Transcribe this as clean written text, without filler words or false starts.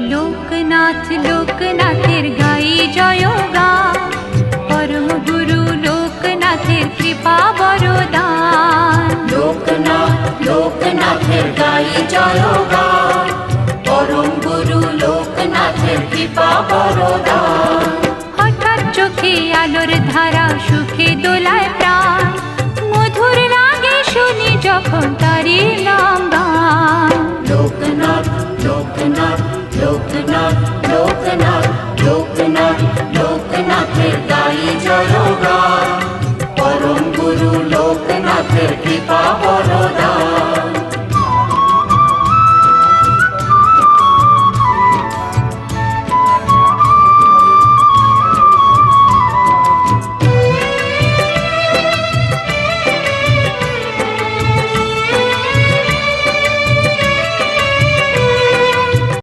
লোকনাথ লোকনাথের গাই জয়গান, পরম গুরু লোকনাথের কৃপা বরদান। লোকনাথ লোকনাথের গাই জয়গান, পরম গুরু লোকনাথের কৃপা বরদান। হঠাৎ চোখে আলোর ধারা, সুখে দোলায় প্রাণ, মধুর লাগে শুনি যখন তারি নাম গান। লোকনাথ লোকনাথ লোকনাথ লোকনাথ লোকনাথ লোকনাথের গাই জয়গান, পরম গুরু লোকনাথের কৃপা